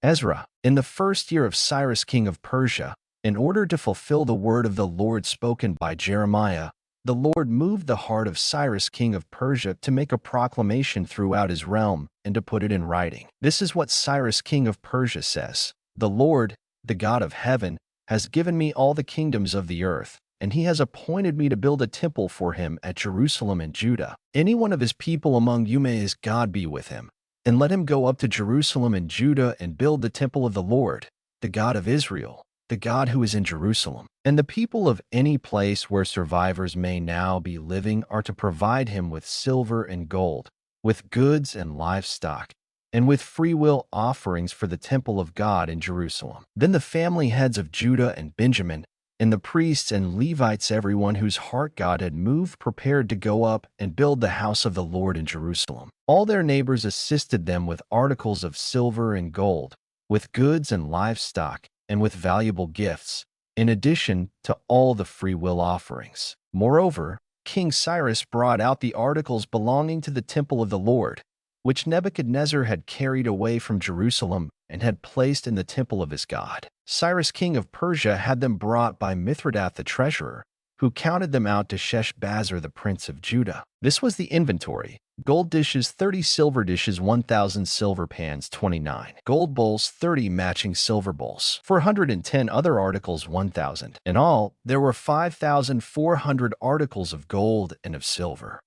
Ezra. In the first year of Cyrus king of Persia, in order to fulfill the word of the Lord spoken by Jeremiah, the Lord moved the heart of Cyrus king of Persia to make a proclamation throughout his realm and to put it in writing. This is what Cyrus king of Persia says: "The Lord, the God of heaven, has given me all the kingdoms of the earth, and he has appointed me to build a temple for him at Jerusalem and Judah. Any one of his people among you may his God be with him, and let him go up to Jerusalem and Judah and build the temple of the Lord, the God of Israel, the God who is in Jerusalem. And the people of any place where survivors may now be living are to provide him with silver and gold, with goods and livestock, and with freewill offerings for the temple of God in Jerusalem." Then the family heads of Judah and Benjamin, and the priests and Levites, everyone whose heart God had moved, prepared to go up and build the house of the Lord in Jerusalem. All their neighbors assisted them with articles of silver and gold, with goods and livestock, and with valuable gifts, in addition to all the freewill offerings. Moreover, King Cyrus brought out the articles belonging to the temple of the Lord, which Nebuchadnezzar had carried away from Jerusalem and had placed in the temple of his God. Cyrus king of Persia had them brought by Mithredath the treasurer, who counted them out to Sheshbazzar the prince of Judah. This was the inventory: gold dishes 30, silver dishes 1,000, silver pans 29, gold bowls 30, matching silver bowls 410, other articles 1,000. In all, there were 5,400 articles of gold and of silver.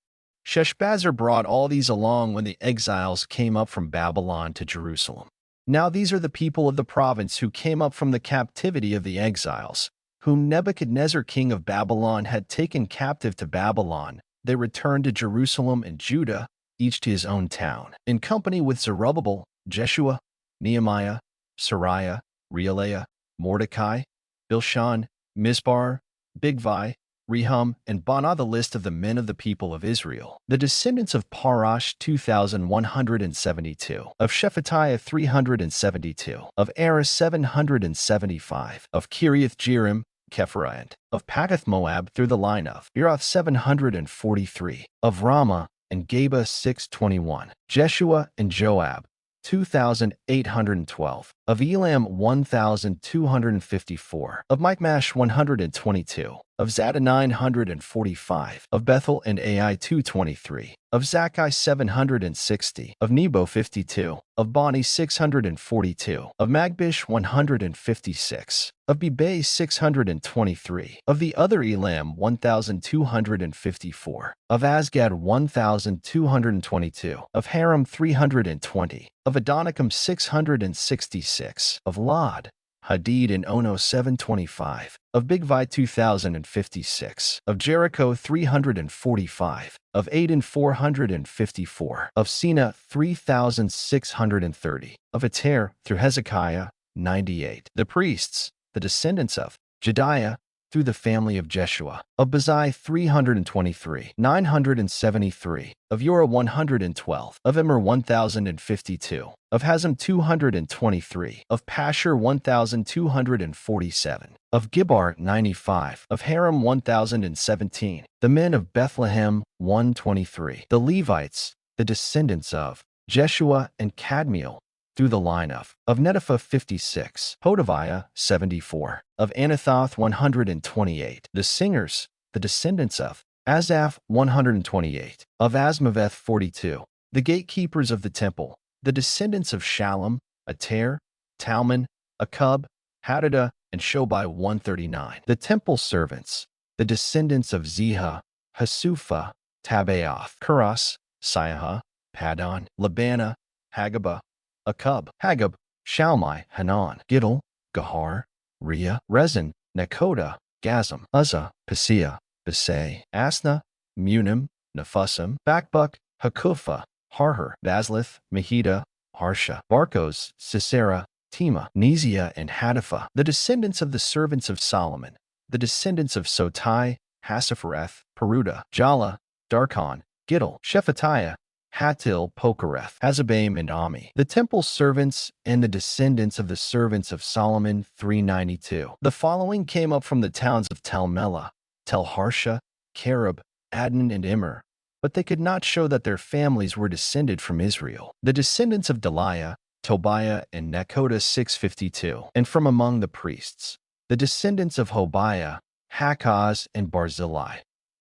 Sheshbazzar brought all these along when the exiles came up from Babylon to Jerusalem. Now these are the people of the province who came up from the captivity of the exiles, whom Nebuchadnezzar king of Babylon had taken captive to Babylon. They returned to Jerusalem and Judah, each to his own town, in company with Zerubbabel, Jeshua, Nehemiah, Sariah, Reelaiah, Mordecai, Bilshan, Misbar, Bigvai, Rehum, and Baanah, the list of the men of the people of Israel. The descendants of Parash 2,172, of Shephatiah 372, of Arah 775, of Kiriath-Jearim, Kephirah, of Pakath Moab through the line of Beeroth 743, of Ramah and Geba 621, Jeshua and Joab 2,812, of Elam 1,254, of Michmash 122, of Zada 945, of Bethel and Ai 223, of Zakkai 760, of Nebo 52, of Bani 642, of Magbish 156, of Bebay 623, of the other Elam 1,254, of Asgad 1,222, of Haram 320, of Adonicum 666, of Lod, Hadid and Ono 725, of Bigvai 2,056, of Jericho 345, of Aden 454, of Sina 3,630, of Ater through Hezekiah 98. The priests, the descendants of Jediah, through the family of Jeshua, of Bazai 323, 973, of Yorah 112, of Immer 1,052, of Hazem 223, of Pashur 1,247, of Gibbar 95, of Haram 1,017, the men of Bethlehem 123, the Levites, the descendants of Jeshua and Kadmiel, through the line of Netopha 56, Hodaviah 74, of Anathoth 128, the singers, the descendants of Asaph 128, of Asmaveth 42, the gatekeepers of the temple, the descendants of Shallum, Ater, Talmon, Akub, Hadadah, and Shobai 139, the temple servants, the descendants of Ziha, Hasupha, Tabaoth, Kuras, Siaha, Padon, Labana, Hagabah, Akub, Hagab, Shalmai, Hanan, Gidel, Gahar, Rhea, Rezin, Nekoda, Gazam, Uzzah, Paseah, Besay, Asna, Munim, Nephusim, Bakbuk, Hakupha, Harher, Baslith, Mahida, Harsha, Barkos, Sisera, Tema, Neziah, and Hadapha, the descendants of the servants of Solomon, the descendants of Sotai, Hassaphareth, Peruda, Jala, Darkon, Gidel, Shephatiah, Hatil, Pokereth, Hazabaim, and Ami, the temple servants and the descendants of the servants of Solomon 392. The following came up from the towns of Tel Melah, Tel Harsha, Kerub, Adnan, and Immer, but they could not show that their families were descended from Israel. The descendants of Deliah, Tobiah and Nekoda 6:52. And from among the priests, the descendants of Hobiah, Hakaz, and Barzillai,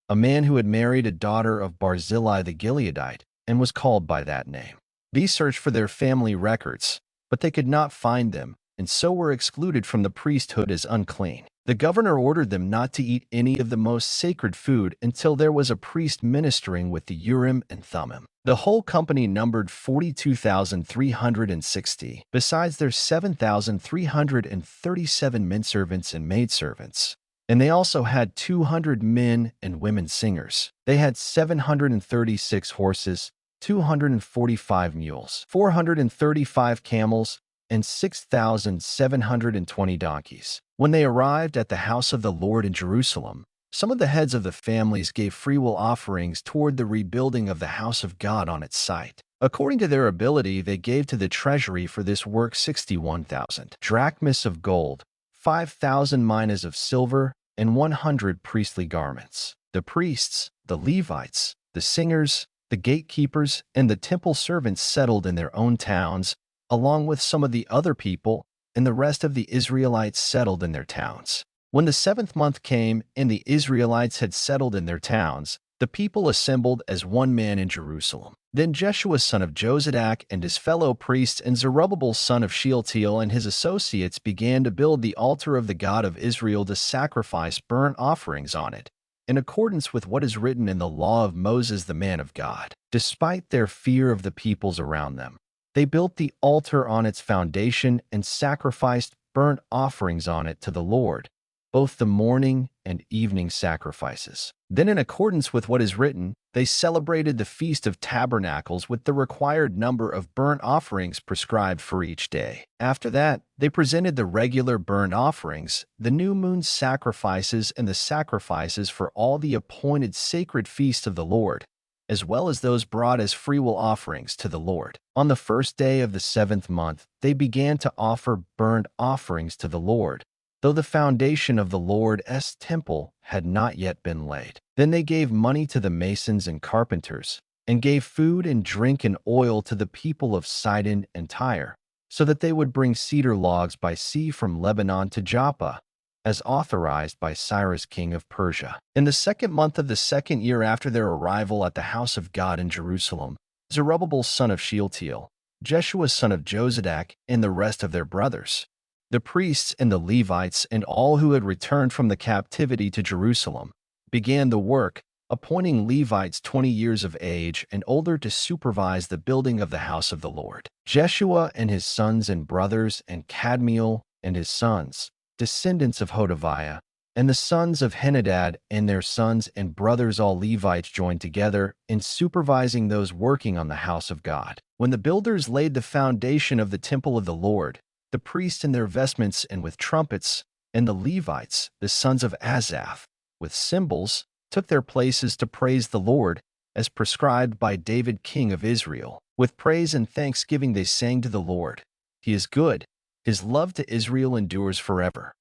a man who had married a daughter of Barzillai the Gileadite and was called by that name. These searched for their family records, but they could not find them, and so were excluded from the priesthood as unclean. The governor ordered them not to eat any of the most sacred food until there was a priest ministering with the Urim and Thummim. The whole company numbered 42,360, besides their 7,337 menservants and maidservants. And they also had 200 men and women singers. They had 736 horses, 245 mules, 435 camels, and 6,720 donkeys. When they arrived at the house of the Lord in Jerusalem, some of the heads of the families gave freewill offerings toward the rebuilding of the house of God on its site. According to their ability, they gave to the treasury for this work 61,000 drachmas of gold, 5,000 minas of silver, and 100 priestly garments. The priests, the Levites, the singers, the gatekeepers, and the temple servants settled in their own towns, along with some of the other people, and the rest of the Israelites settled in their towns. When the 7th month came and the Israelites had settled in their towns, the people assembled as one man in Jerusalem. Then Jeshua son of Jozadak and his fellow priests and Zerubbabel son of Shealtiel and his associates began to build the altar of the God of Israel to sacrifice burnt offerings on it, in accordance with what is written in the law of Moses the man of God. Despite their fear of the peoples around them, they built the altar on its foundation and sacrificed burnt offerings on it to the Lord, both the morning and evening sacrifices. Then, in accordance with what is written, they celebrated the Feast of Tabernacles with the required number of burnt offerings prescribed for each day. After that, they presented the regular burnt offerings, the new moon sacrifices, and the sacrifices for all the appointed sacred feasts of the Lord, as well as those brought as freewill offerings to the Lord. On the first day of the 7th month, they began to offer burnt offerings to the Lord, though the foundation of the Lord's temple had not yet been laid. Then they gave money to the masons and carpenters, and gave food and drink and oil to the people of Sidon and Tyre, so that they would bring cedar logs by sea from Lebanon to Joppa, as authorized by Cyrus king of Persia. In the 2nd month of the 2nd year after their arrival at the house of God in Jerusalem, Zerubbabel son of Shealtiel, Jeshua son of Jozadak, and the rest of their brothers, the priests and the Levites and all who had returned from the captivity to Jerusalem, began the work, appointing Levites 20 years of age and older to supervise the building of the house of the Lord. Jeshua and his sons and brothers, and Kadmiel and his sons, descendants of Hodaviah, and the sons of Henadad and their sons and brothers, all Levites, joined together in supervising those working on the house of God. When the builders laid the foundation of the temple of the Lord, the priests in their vestments and with trumpets, and the Levites, the sons of Asaph, with cymbals, took their places to praise the Lord, as prescribed by David king of Israel. With praise and thanksgiving they sang to the Lord. He is good. His love to Israel endures forever.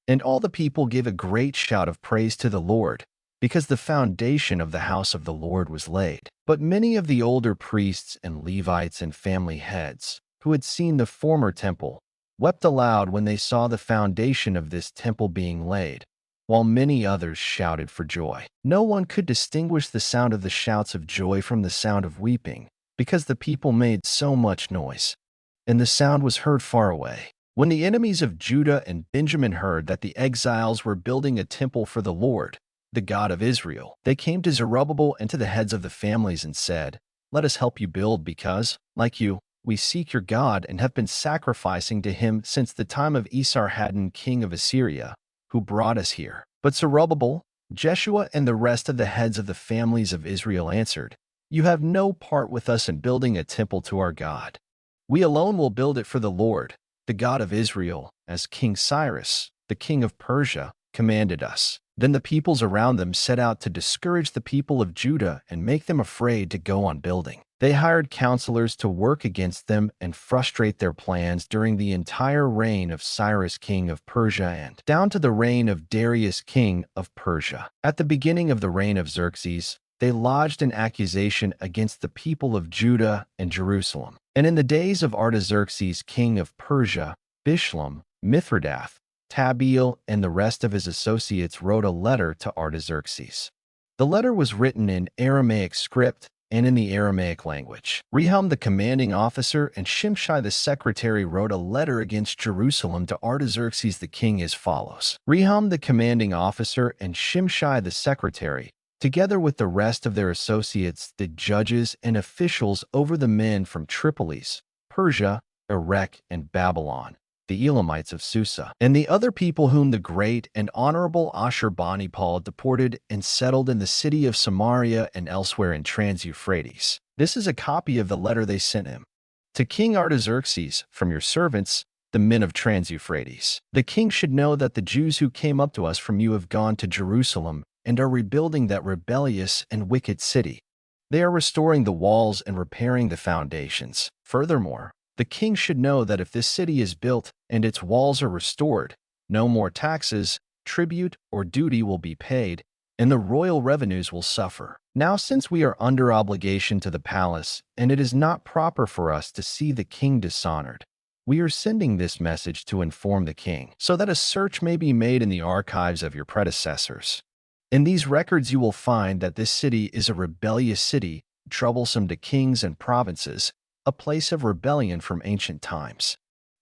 And all the people gave a great shout of praise to the Lord, because the foundation of the house of the Lord was laid. But many of the older priests and Levites and family heads, who had seen the former temple, wept aloud when they saw the foundation of this temple being laid, while many others shouted for joy. No one could distinguish the sound of the shouts of joy from the sound of weeping, because the people made so much noise, and the sound was heard far away. When the enemies of Judah and Benjamin heard that the exiles were building a temple for the Lord, the God of Israel, they came to Zerubbabel and to the heads of the families and said, "Let us help you build, because, like you, we seek your God and have been sacrificing to him since the time of Esarhaddon king of Assyria, who brought us here." But Zerubbabel, Jeshua, and the rest of the heads of the families of Israel answered, "You have no part with us in building a temple to our God. We alone will build it for the Lord, the God of Israel, as King Cyrus, the king of Persia, commanded us." Then the peoples around them set out to discourage the people of Judah and make them afraid to go on building. They hired counselors to work against them and frustrate their plans during the entire reign of Cyrus king of Persia and down to the reign of Darius king of Persia. At the beginning of the reign of Xerxes, they lodged an accusation against the people of Judah and Jerusalem. And in the days of Artaxerxes, king of Persia, Bishlam, Mithridath, Tabeel, and the rest of his associates wrote a letter to Artaxerxes. The letter was written in Aramaic script and in the Aramaic language. Rehum, the commanding officer, and Shimshai, the secretary, wrote a letter against Jerusalem to Artaxerxes the king as follows. Rehum, the commanding officer, and Shimshai, the secretary, together with the rest of their associates, the judges and officials over the men from Tripolis, Persia, Erech, and Babylon, the Elamites of Susa, and the other people whom the great and honorable Ashurbanipal deported and settled in the city of Samaria and elsewhere in Trans-Euphrates. This is a copy of the letter they sent him. To King Artaxerxes, from your servants, the men of Trans-Euphrates. The king should know that the Jews who came up to us from you have gone to Jerusalem and are rebuilding that rebellious and wicked city. They are restoring the walls and repairing the foundations. Furthermore, the king should know that if this city is built and its walls are restored, no more taxes, tribute, or duty will be paid, and the royal revenues will suffer. Now, since we are under obligation to the palace, and it is not proper for us to see the king dishonored, we are sending this message to inform the king, so that a search may be made in the archives of your predecessors. In these records you will find that this city is a rebellious city, troublesome to kings and provinces, a place of rebellion from ancient times.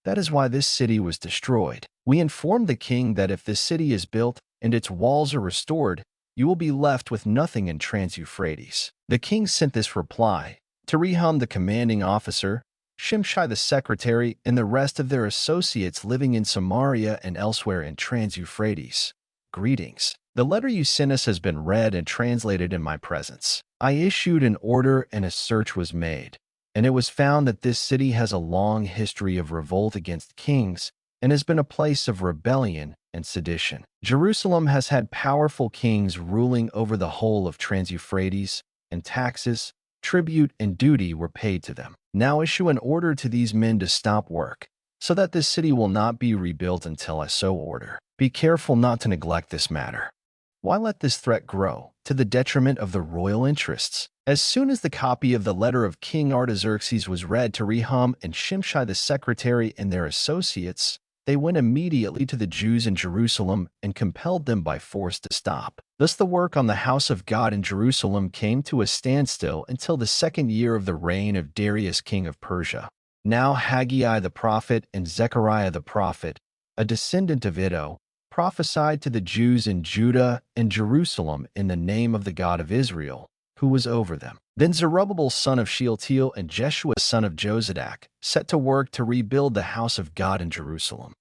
That is why this city was destroyed. We informed the king that if this city is built and its walls are restored, you will be left with nothing in Trans-Euphrates. The king sent this reply to Rehum, the commanding officer, Shimshai the secretary, and the rest of their associates living in Samaria and elsewhere in Trans-Euphrates. Greetings. The letter you sent us has been read and translated in my presence. I issued an order and a search was made, and it was found that this city has a long history of revolt against kings and has been a place of rebellion and sedition. Jerusalem has had powerful kings ruling over the whole of Trans-Euphrates, and taxes, tribute, and duty were paid to them. Now issue an order to these men to stop work, so that this city will not be rebuilt until I so order. Be careful not to neglect this matter. Why let this threat grow, to the detriment of the royal interests? As soon as the copy of the letter of King Artaxerxes was read to Rehum and Shimshai the secretary and their associates, they went immediately to the Jews in Jerusalem and compelled them by force to stop. Thus the work on the house of God in Jerusalem came to a standstill until the 2nd year of the reign of Darius king of Persia. Now Haggai the prophet and Zechariah the prophet, a descendant of Iddo, prophesied to the Jews in Judah and Jerusalem in the name of the God of Israel, who was over them. Then Zerubbabel son of Shealtiel and Jeshua son of Jozadak set to work to rebuild the house of God in Jerusalem.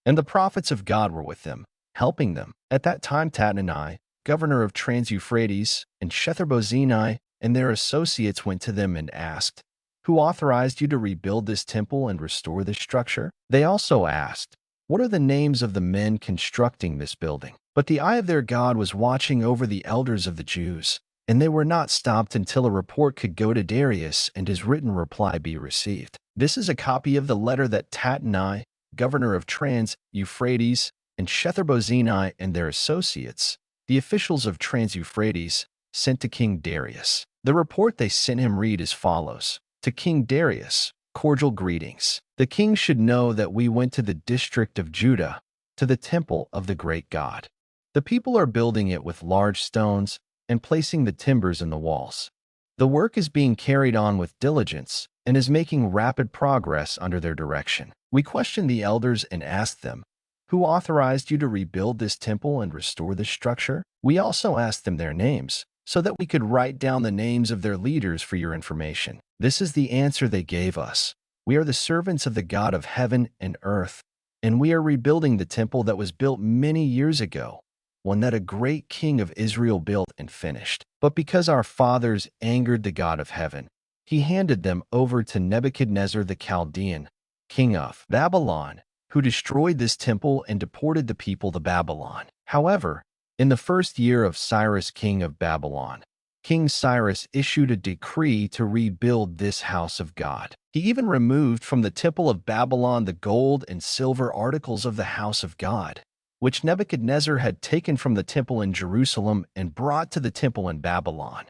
And the prophets of God were with them, helping them. At that time Tattenai, governor of Trans-Euphrates, and Shetharbozenai and their associates went to them and asked, "Who authorized you to rebuild this temple and restore this structure?" They also asked, "What are the names of the men constructing this building?" But the eye of their God was watching over the elders of the Jews, and they were not stopped until a report could go to Darius and his written reply be received. This is a copy of the letter that Tattenai, governor of Trans-Euphrates, and Shetharbozenai and their associates, the officials of Trans-Euphrates, sent to King Darius. The report they sent him read as follows. To King Darius, cordial greetings. The king should know that we went to the district of Judah, to the temple of the great God. The people are building it with large stones and placing the timbers in the walls. The work is being carried on with diligence and is making rapid progress under their direction. We questioned the elders and asked them, "Who authorized you to rebuild this temple and restore this structure?" We also asked them their names, so that we could write down the names of their leaders for your information. This is the answer they gave us. We are the servants of the God of heaven and earth, and we are rebuilding the temple that was built many years ago, one that a great king of Israel built and finished. But because our fathers angered the God of heaven, he handed them over to Nebuchadnezzar the Chaldean, king of Babylon, who destroyed this temple and deported the people to Babylon. However, in the 1st year of Cyrus king of Babylon, King Cyrus issued a decree to rebuild this house of God. He even removed from the temple of Babylon the gold and silver articles of the house of God, which Nebuchadnezzar had taken from the temple in Jerusalem and brought to the temple in Babylon.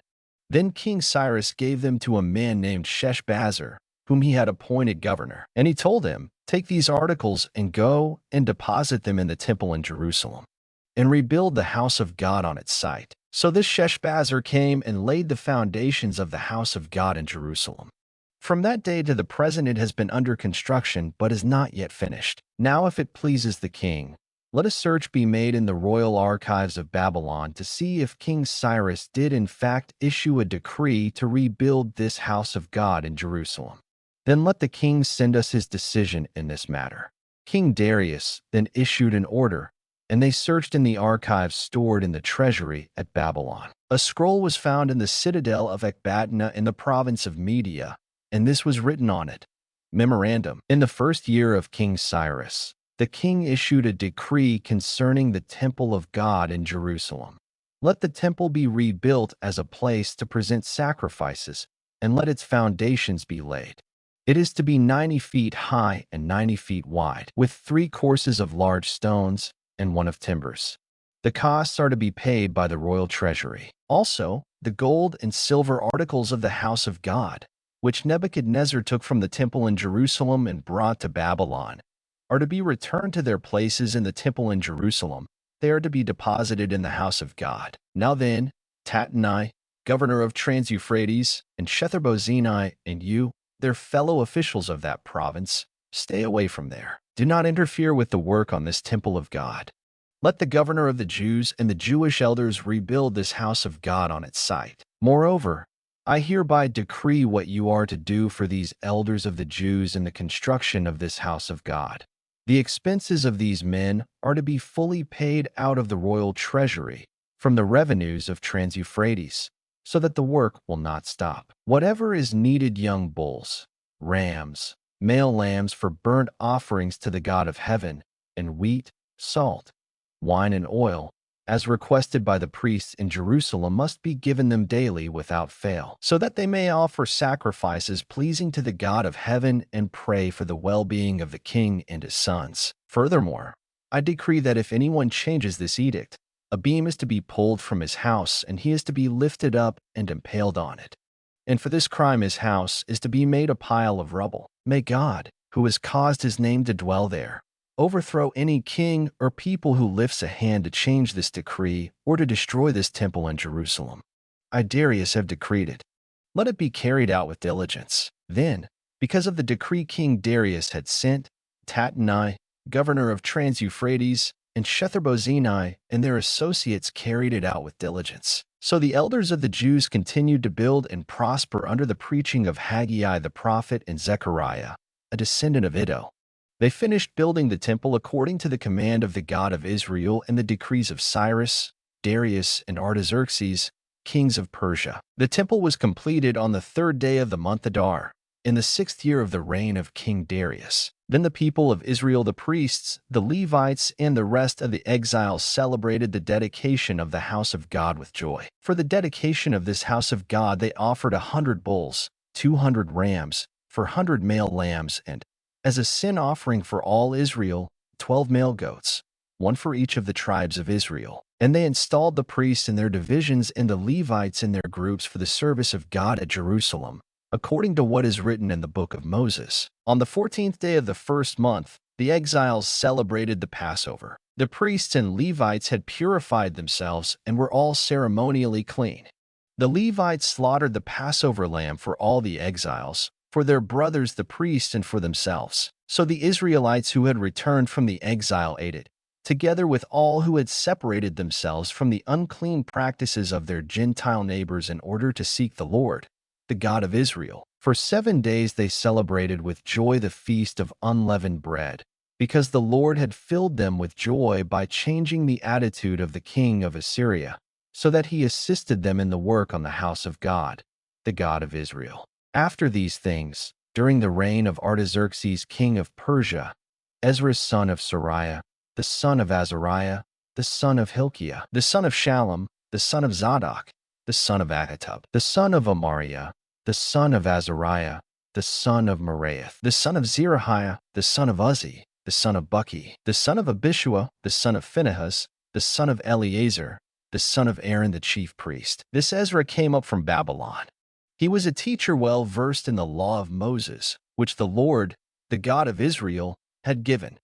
Then King Cyrus gave them to a man named Sheshbazzar, whom he had appointed governor. And he told him, "Take these articles and go and deposit them in the temple in Jerusalem, and rebuild the house of God on its site." So this Sheshbazzar came and laid the foundations of the house of God in Jerusalem. From that day to the present it has been under construction, but is not yet finished. Now if it pleases the king, let a search be made in the royal archives of Babylon to see if King Cyrus did in fact issue a decree to rebuild this house of God in Jerusalem. Then let the king send us his decision in this matter. King Darius then issued an order, and they searched in the archives stored in the treasury at Babylon. A scroll was found in the citadel of Ecbatana in the province of Media, and this was written on it. Memorandum: in the first year of King Cyrus, the king issued a decree concerning the temple of God in Jerusalem. Let the temple be rebuilt as a place to present sacrifices, and let its foundations be laid. It is to be 90 feet high and 90 feet wide, with 3 courses of large stones and 1 of timbers. The costs are to be paid by the royal treasury. Also, the gold and silver articles of the house of God, which Nebuchadnezzar took from the temple in Jerusalem and brought to Babylon, are to be returned to their places in the temple in Jerusalem. They are to be deposited in the house of God. Now then, Tattenai, governor of Trans-Euphrates, and Shetharbozenai, and you, their fellow officials of that province, stay away from there. Do not interfere with the work on this temple of God. Let the governor of the Jews and the Jewish elders rebuild this house of God on its site. Moreover, I hereby decree what you are to do for these elders of the Jews in the construction of this house of God. The expenses of these men are to be fully paid out of the royal treasury from the revenues of Trans-Euphrates, so that the work will not stop. Whatever is needed, young bulls, rams, male lambs for burnt offerings to the God of heaven, and wheat, salt, wine, and oil, as requested by the priests in Jerusalem, must be given them daily without fail, so that they may offer sacrifices pleasing to the God of heaven and pray for the well-being of the king and his sons. Furthermore, I decree that if anyone changes this edict, a beam is to be pulled from his house, and he is to be lifted up and impaled on it. And for this crime his house is to be made a pile of rubble. May God, who has caused his name to dwell there, overthrow any king or people who lifts a hand to change this decree or to destroy this temple in Jerusalem. I, Darius, have decreed it. Let it be carried out with diligence. Then, because of the decree King Darius had sent, Tattenai, governor of Trans-Euphrates, and Shetharbozenai and their associates carried it out with diligence. So the elders of the Jews continued to build and prosper under the preaching of Haggai the prophet and Zechariah, a descendant of Iddo. They finished building the temple according to the command of the God of Israel and the decrees of Cyrus, Darius, and Artaxerxes, kings of Persia. The temple was completed on the 3rd day of the month Adar, in the 6th year of the reign of King Darius. Then the people of Israel, the priests, the Levites, and the rest of the exiles celebrated the dedication of the house of God with joy. For the dedication of this house of God they offered 100 bulls, 200 rams, 400 male lambs, and, as a sin offering for all Israel, 12 male goats, 1 for each of the tribes of Israel. And they installed the priests in their divisions and the Levites in their groups for the service of God at Jerusalem, according to what is written in the Book of Moses. On the 14th day of the 1st month, the exiles celebrated the Passover. The priests and Levites had purified themselves and were all ceremonially clean. The Levites slaughtered the Passover lamb for all the exiles, for their brothers the priests and for themselves. So the Israelites who had returned from the exile ate it, together with all who had separated themselves from the unclean practices of their Gentile neighbors in order to seek the Lord, the God of Israel. For 7 days they celebrated with joy the feast of unleavened bread, because the Lord had filled them with joy by changing the attitude of the king of Assyria, so that he assisted them in the work on the house of God, the God of Israel. After these things, during the reign of Artaxerxes king of Persia, Ezra's son of Sariah, the son of Azariah, the son of Hilkiah, the son of Shallum, the son of Zadok, the son of Ahitub, the son of Amariah, the son of Azariah, the son of Meraioth, the son of Zerahiah, the son of Uzzi, the son of Buki, the son of Abishua, the son of Phinehas, the son of Eleazar, the son of Aaron the chief priest. This Ezra came up from Babylon. He was a teacher well versed in the law of Moses, which the Lord, the God of Israel, had given.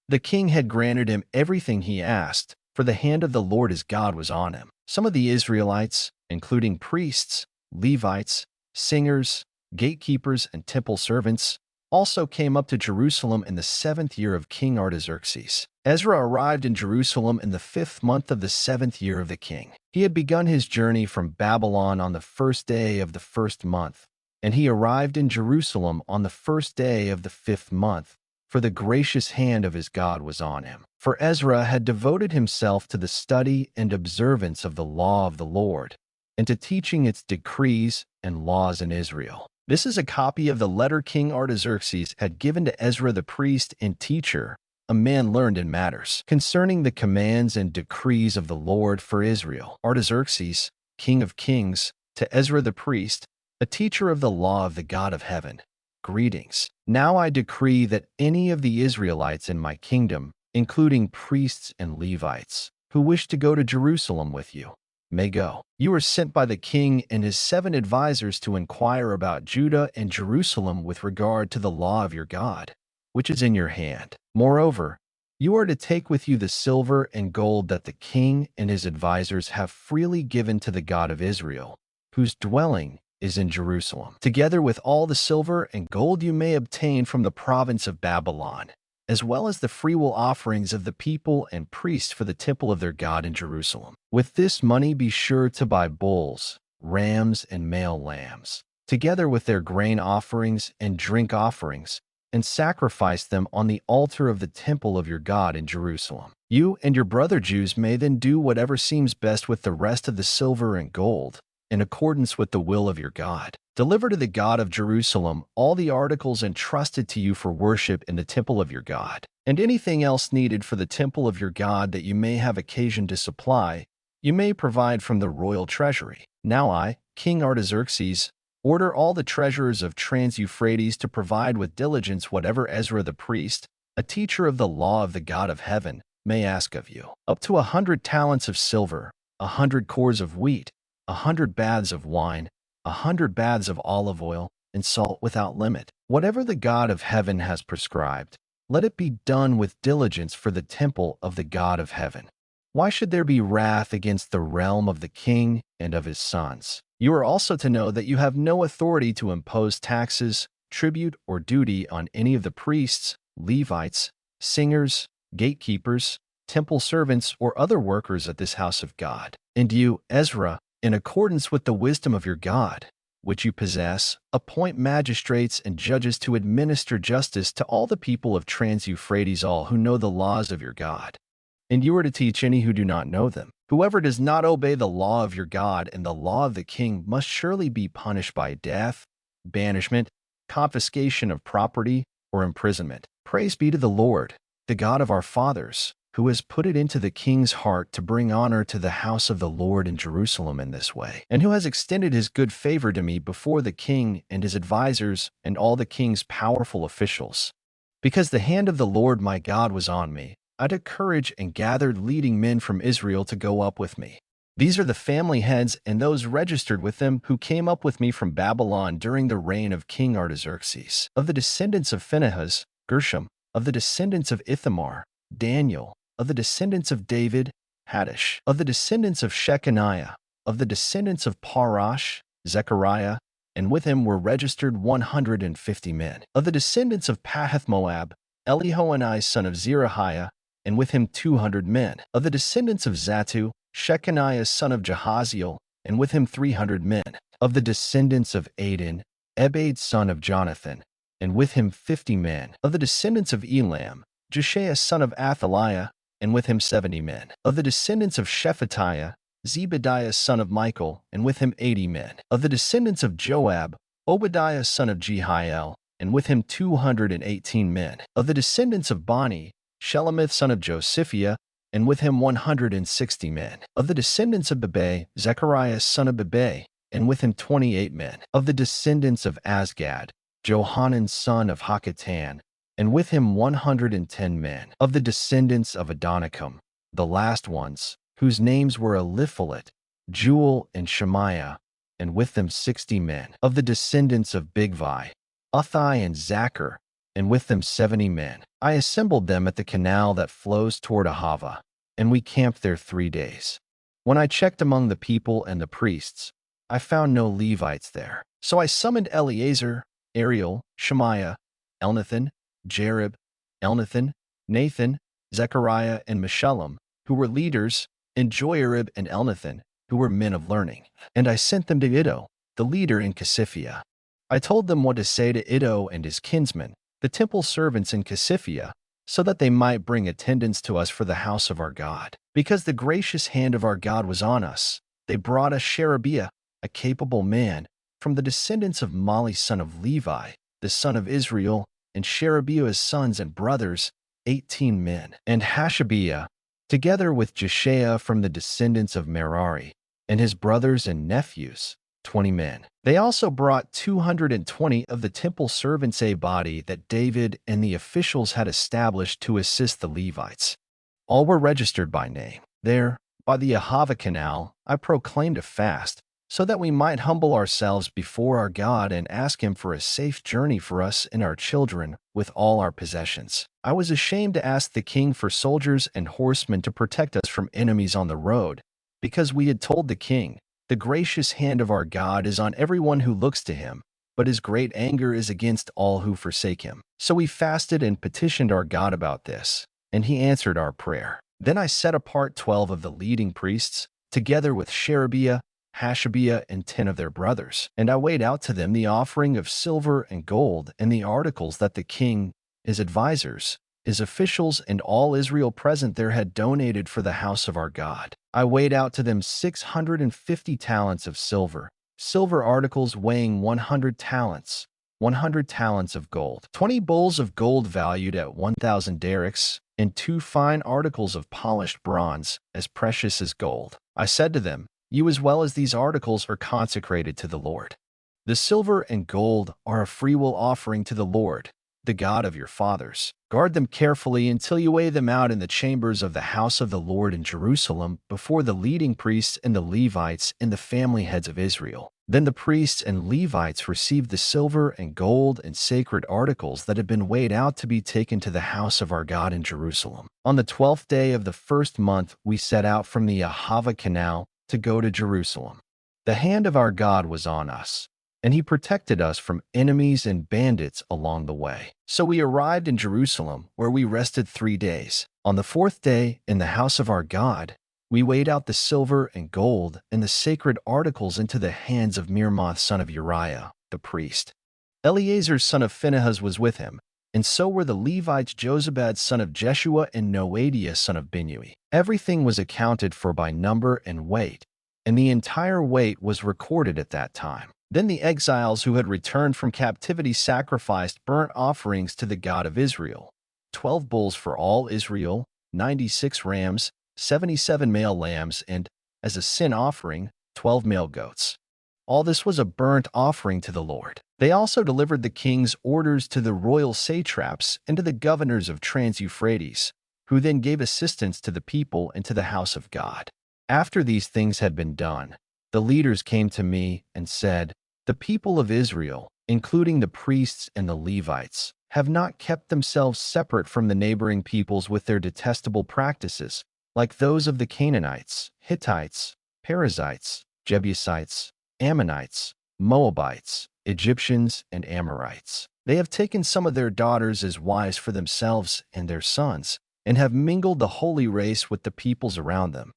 The king had granted him everything he asked, for the hand of the Lord his God was on him. Some of the Israelites, including priests, Levites, singers, gatekeepers, and temple servants, also came up to Jerusalem in the 7th year of King Artaxerxes. Ezra arrived in Jerusalem in the 5th month of the 7th year of the king. He had begun his journey from Babylon on the 1st day of the 1st month, and he arrived in Jerusalem on the 1st day of the 5th month, for the gracious hand of his God was on him. For Ezra had devoted himself to the study and observance of the law of the Lord, and to teaching its decrees and laws in Israel. This is a copy of the letter King Artaxerxes had given to Ezra the priest and teacher, a man learned in matters concerning the commands and decrees of the Lord for Israel. Artaxerxes, king of kings, to Ezra the priest, a teacher of the law of the God of heaven, greetings. Now I decree that any of the Israelites in my kingdom, including priests and Levites, who wish to go to Jerusalem with you, may go. You are sent by the king and his 7 advisers to inquire about Judah and Jerusalem with regard to the law of your God, which is in your hand. Moreover, you are to take with you the silver and gold that the king and his advisers have freely given to the God of Israel, whose dwelling is in Jerusalem, together with all the silver and gold you may obtain from the province of Babylon, as well as the freewill offerings of the people and priests for the temple of their God in Jerusalem. With this money be sure to buy bulls, rams, and male lambs, together with their grain offerings and drink offerings, and sacrifice them on the altar of the temple of your God in Jerusalem. You and your brother Jews may then do whatever seems best with the rest of the silver and gold, in accordance with the will of your God. Deliver to the God of Jerusalem all the articles entrusted to you for worship in the temple of your God, and anything else needed for the temple of your God that you may have occasion to supply, you may provide from the royal treasury. Now I, King Artaxerxes, order all the treasurers of Trans-Euphrates to provide with diligence whatever Ezra the priest, a teacher of the law of the God of heaven, may ask of you. Up to 100 talents of silver, 100 cores of wheat, 100 baths of wine, 100 baths of olive oil, and salt without limit. Whatever the God of heaven has prescribed, let it be done with diligence for the temple of the God of heaven. Why should there be wrath against the realm of the king and of his sons? You are also to know that you have no authority to impose taxes, tribute, or duty on any of the priests, Levites, singers, gatekeepers, temple servants, or other workers at this house of God. And you, Ezra, in accordance with the wisdom of your God, which you possess, appoint magistrates and judges to administer justice to all the people of Trans-Euphrates, all who know the laws of your God. And you are to teach any who do not know them. Whoever does not obey the law of your God and the law of the king must surely be punished by death, banishment, confiscation of property, or imprisonment. Praise be to the Lord, the God of our fathers, who has put it into the king's heart to bring honor to the house of the Lord in Jerusalem in this way, and who has extended his good favor to me before the king and his advisers and all the king's powerful officials. Because the hand of the Lord my God was on me, I took courage and gathered leading men from Israel to go up with me. These are the family heads and those registered with them who came up with me from Babylon during the reign of King Artaxerxes. Of the descendants of Phinehas, Gershom; of the descendants of Ithamar, Daniel; of the descendants of David, Haddish; of the descendants of Shechaniah; of the descendants of Parash, Zechariah, and with him were registered 150 men. Of the descendants of Pahath-Moab, Elihoenai son of Zerahiah, and with him 200 men. Of the descendants of Zattu, Shechaniah son of Jahaziel, and with him 300 men. Of the descendants of Adin, Ebed son of Jonathan, and with him 50 men. Of the descendants of Elam, Jeshiah son of Athaliah, and with him 70 men. Of the descendants of Shephatiah, Zebediah son of Michael, and with him 80 men. Of the descendants of Joab, Obadiah son of Jehiel, and with him 218 men. Of the descendants of Bani, Shelemith son of Josiphiah, and with him 160 men. Of the descendants of Bebe, Zechariah son of Bebe, and with him 28 men. Of the descendants of Azgad, Johanan son of Hakatan, and with him 110 men. Of the descendants of Adonikam, the last ones, whose names were Eliphalet, Jewel, and Shemaiah, and with them 60 men. Of the descendants of Bigvai, Uthai and Zachar, and with them 70 men. I assembled them at the canal that flows toward Ahava, and we camped there 3 days. When I checked among the people and the priests, I found no Levites there. So I summoned Eleazar, Ariel, Shemaiah, Elnathan, Jerib, Elnathan, Nathan, Zechariah, and Meshullam, who were leaders, and Joiarib and Elnathan, who were men of learning. And I sent them to Iddo, the leader in Casiphia. I told them what to say to Iddo and his kinsmen, the temple servants in Casiphia, so that they might bring attendance to us for the house of our God. Because the gracious hand of our God was on us, they brought us Sherebiah, a capable man, from the descendants of Mali son of Levi, the son of Israel, and Sherebiah's sons and brothers, 18 men, and Hashabiah, together with Jeshaiah from the descendants of Merari, and his brothers and nephews, 20 men. They also brought 220 of the temple servants, a body that David and the officials had established to assist the Levites. All were registered by name. There, by the Ahava Canal, I proclaimed a fast, so that we might humble ourselves before our God and ask Him for a safe journey for us and our children with all our possessions. I was ashamed to ask the king for soldiers and horsemen to protect us from enemies on the road, because we had told the king, "The gracious hand of our God is on everyone who looks to Him, but His great anger is against all who forsake Him." So we fasted and petitioned our God about this, and He answered our prayer. Then I set apart 12 of the leading priests, together with Sherebiah, Hashabiah, and 10 of their brothers, and I weighed out to them the offering of silver and gold and the articles that the king, his advisers, his officials, and all Israel present there had donated for the house of our God. I weighed out to them 650 talents of silver, silver articles weighing 100 talents, 100 talents of gold, 20 bowls of gold valued at 1,000 darics, and 2 fine articles of polished bronze, as precious as gold. I said to them, "You as well as these articles are consecrated to the Lord. The silver and gold are a freewill offering to the Lord, the God of your fathers. Guard them carefully until you weigh them out in the chambers of the house of the Lord in Jerusalem before the leading priests and the Levites and the family heads of Israel." Then the priests and Levites received the silver and gold and sacred articles that had been weighed out to be taken to the house of our God in Jerusalem. On the 12th day of the first month, we set out from the Ahava Canal to go to Jerusalem. The hand of our God was on us, and He protected us from enemies and bandits along the way. So we arrived in Jerusalem, where we rested 3 days. On the 4th day, in the house of our God, we weighed out the silver and gold and the sacred articles into the hands of Mirmoth son of Uriah, the priest. Eleazar son of Phinehas was with him, and so were the Levites Jozabad son of Jeshua and Noadiah son of Binnui. Everything was accounted for by number and weight, and the entire weight was recorded at that time. Then the exiles who had returned from captivity sacrificed burnt offerings to the God of Israel, 12 bulls for all Israel, 96 rams, 77 male lambs, and, as a sin offering, 12 male goats. All this was a burnt offering to the Lord. They also delivered the king's orders to the royal satraps and to the governors of Trans-Euphrates, who then gave assistance to the people and to the house of God. After these things had been done, the leaders came to me and said, "The people of Israel, including the priests and the Levites, have not kept themselves separate from the neighboring peoples with their detestable practices, like those of the Canaanites, Hittites, Perizzites, Jebusites, Ammonites, Moabites, Egyptians, and Amorites. They have taken some of their daughters as wives for themselves and their sons, and have mingled the holy race with the peoples around them.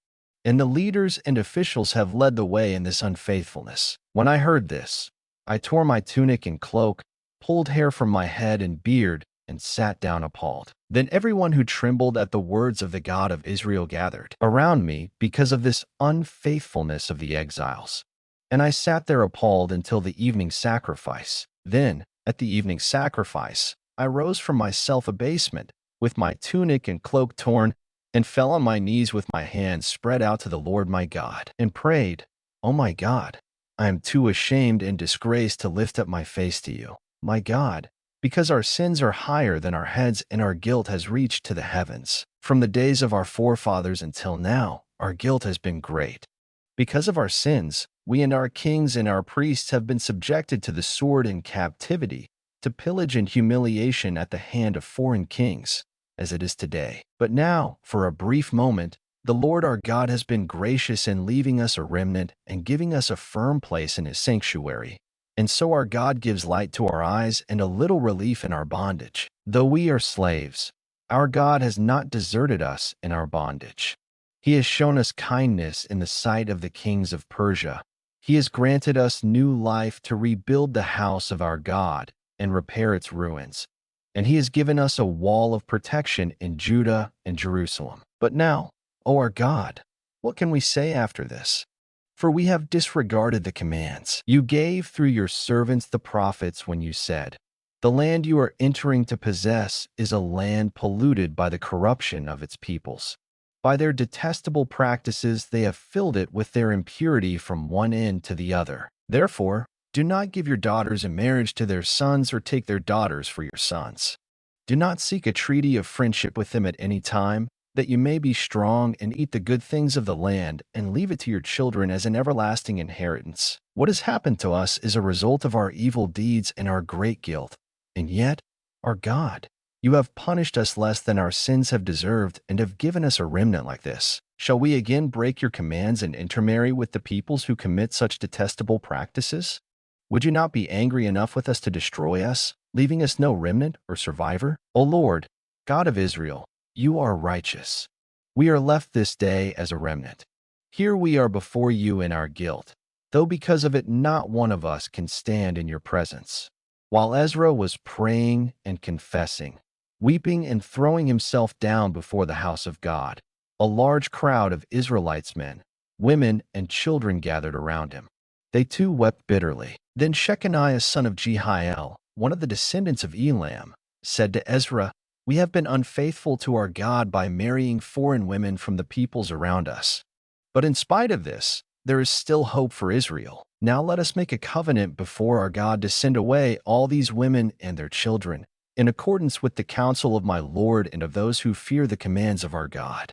And the leaders and officials have led the way in this unfaithfulness." When I heard this, I tore my tunic and cloak, pulled hair from my head and beard, and sat down appalled. Then everyone who trembled at the words of the God of Israel gathered around me because of this unfaithfulness of the exiles. And I sat there appalled until the evening sacrifice. Then, at the evening sacrifice, I rose from my self-abasement, with my tunic and cloak torn, and fell on my knees with my hands spread out to the Lord my God, and prayed, "Oh my God, I am too ashamed and disgraced to lift up my face to you, my God, because our sins are higher than our heads and our guilt has reached to the heavens. From the days of our forefathers until now, our guilt has been great. Because of our sins, We and our kings and our priests have been subjected to the sword and captivity, to pillage and humiliation at the hand of foreign kings, as it is today. But now, for a brief moment, the Lord our God has been gracious in leaving us a remnant and giving us a firm place in His sanctuary. And so our God gives light to our eyes and a little relief in our bondage. Though we are slaves, our God has not deserted us in our bondage. He has shown us kindness in the sight of the kings of Persia. He has granted us new life to rebuild the house of our God and repair its ruins. And He has given us a wall of protection in Judah and Jerusalem. But now, O our God, what can we say after this? For we have disregarded the commands You gave through Your servants the prophets when You said, The land you are entering to possess is a land polluted by the corruption of its peoples. By their detestable practices they have filled it with their impurity from one end to the other. Therefore, do not give your daughters in marriage to their sons or take their daughters for your sons. Do not seek a treaty of friendship with them at any time, that you may be strong and eat the good things of the land and leave it to your children as an everlasting inheritance. What has happened to us is a result of our evil deeds and our great guilt. And yet, our God, You have punished us less than our sins have deserved and have given us a remnant like this. Shall we again break Your commands and intermarry with the peoples who commit such detestable practices? Would You not be angry enough with us to destroy us, leaving us no remnant or survivor? O Lord, God of Israel, You are righteous. We are left this day as a remnant. Here we are before You in our guilt, though because of it not one of us can stand in Your presence. While Ezra was praying and confessing, weeping and throwing himself down before the house of God, a large crowd of Israelites men, women, and children gathered around him. They too wept bitterly. Then Shechaniah son of Jehiel, one of the descendants of Elam, said to Ezra, We have been unfaithful to our God by marrying foreign women from the peoples around us. But in spite of this, there is still hope for Israel. Now let us make a covenant before our God to send away all these women and their children, in accordance with the counsel of my Lord and of those who fear the commands of our God.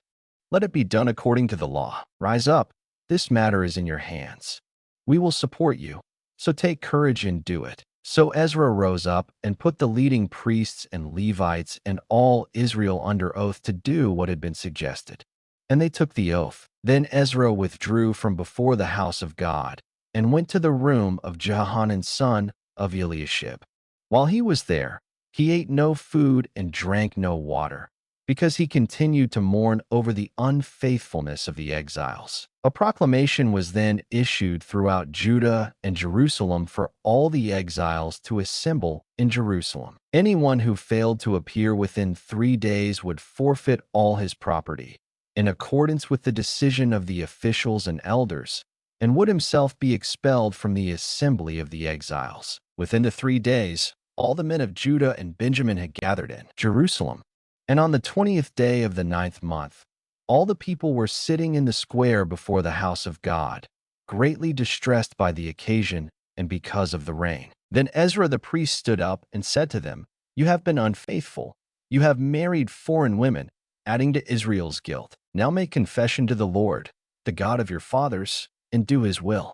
Let it be done according to the law. Rise up, this matter is in Your hands. We will support you, so take courage and do it. So Ezra rose up and put the leading priests and Levites and all Israel under oath to do what had been suggested. And they took the oath. Then Ezra withdrew from before the house of God and went to the room of Johanan son of Eliashib. While he was there, he ate no food and drank no water, because he continued to mourn over the unfaithfulness of the exiles. A proclamation was then issued throughout Judah and Jerusalem for all the exiles to assemble in Jerusalem. Anyone who failed to appear within 3 days would forfeit all his property, in accordance with the decision of the officials and elders, and would himself be expelled from the assembly of the exiles. Within the 3 days, all the men of Judah and Benjamin had gathered in Jerusalem. And on the 20th day of the 9th month, all the people were sitting in the square before the house of God, greatly distressed by the occasion and because of the rain. Then Ezra the priest stood up and said to them, You have been unfaithful. You have married foreign women, adding to Israel's guilt. Now make confession to the Lord, the God of your fathers, and do His will.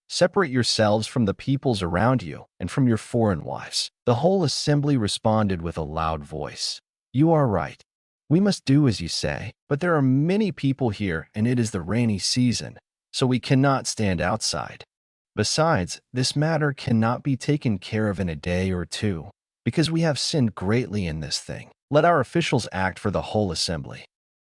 Separate yourselves from the peoples around you and from your foreign wives. The whole assembly responded with a loud voice, You are right. We must do as you say, but there are many people here and it is the rainy season, so we cannot stand outside. Besides, this matter cannot be taken care of in a day or two, because we have sinned greatly in this thing. Let our officials act for the whole assembly.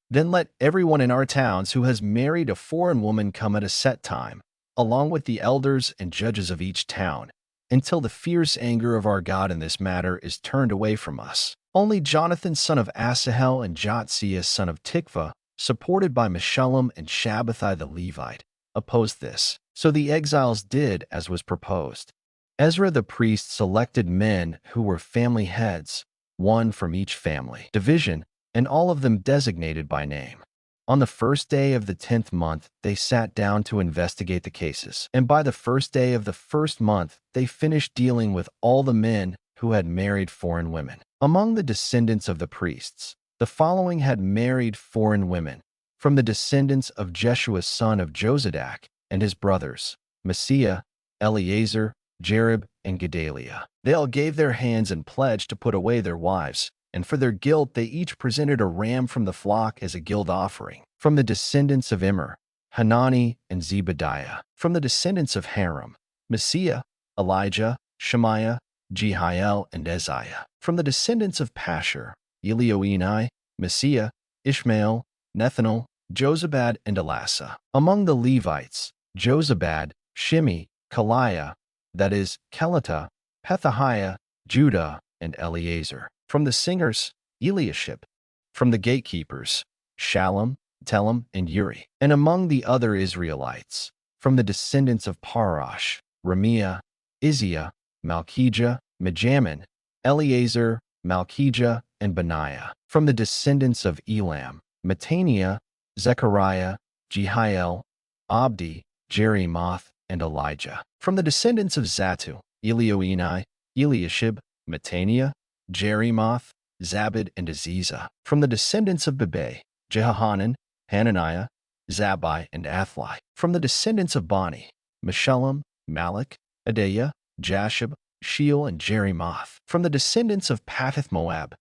Then let everyone in our towns who has married a foreign woman come at a set time, along with the elders and judges of each town, until the fierce anger of our God in this matter is turned away from us. Only Jonathan son of Asahel and Jotziah son of Tikvah, supported by Meshullam and Shabbathai the Levite, opposed this. So the exiles did as was proposed. Ezra the priest selected men who were family heads, one from each family division, and all of them designated by name. On the first day of the 10th month, they sat down to investigate the cases, and by the first day of the first month, they finished dealing with all the men who had married foreign women. Among the descendants of the priests, the following had married foreign women, from the descendants of Jeshua son of Jozadak and his brothers, Messiah, Eleazar, Jerib, and Gedaliah. They all gave their hands and pledged to put away their wives, and for their guilt they each presented a ram from the flock as a guilt offering. From the descendants of Immer, Hanani and Zebediah. From the descendants of Haram, Messiah, Elijah, Shemaiah, Jehiel, and Eziah. From the descendants of Pashur, Elioenai, Messiah, Ishmael, Nethanel, Jozabad, and Elasa. Among the Levites, Jozabad, Shimi, Kaliah, that is, Kelita, Pethahiah, Judah, and Eleazar. From the singers, Eliashib. From the gatekeepers, Shallum, Telem, and Uri. And among the other Israelites, from the descendants of Parash, Ramiah, Izziah, Malchijah, Mijamin, Eleazar, Malchijah, and Benaiah. From the descendants of Elam, Mattaniah, Zechariah, Jehiel, Abdi, Jerimoth, and Elijah. From the descendants of Zatu, Elioenai, Eliashib, Mattaniah, Jerimoth, Zabad, and Aziza. From the descendants of Bebe, Jehohanan, Hananiah, Zabbai, and Athli. From the descendants of Bani, Meshullam, Malach, Adaiah, Jashub, Sheol, and Jerimoth. From the descendants of Pathith Moab,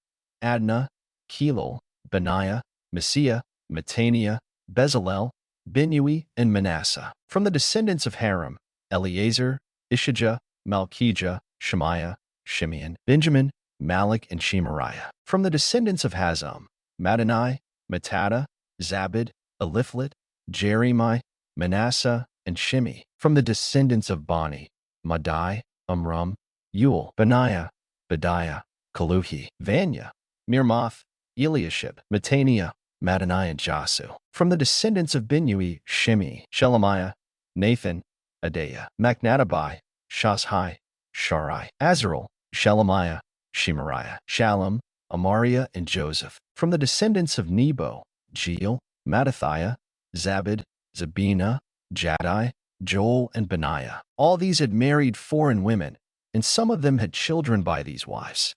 Adnah, Kelal, Benaiah, Messiah, Mattaniah, Bezalel, Binui, and Manasseh. From the descendants of Haram, Eleazar, Ishijah, Malchijah, Shemaiah, Shimeon, Benjamin, Malach, and Shemariah. From the descendants of Hazam, Madani, Mattada, Zabad, Eliphalet, Jeremiah, Manasseh, and Shimi. From the descendants of Bani, Madai, Amram, Yul, Benaiah, Bediah, Kaluhi, Vanya, Mirmoth, Eliashib, Mattaniah, Madani, and Jasu. From the descendants of Binui, Shimi, Shelemiah, Nathan, Adaiah, Machnadabai, Shashai, Sharai, Azarel, Shelemiah, Shemariah, Shallum, Amariah, and Joseph. From the descendants of Nebo, Jeel, Mattathiah, Zabad, Zabina, Jaddai, Joel, and Benaiah. All these had married foreign women, and some of them had children by these wives.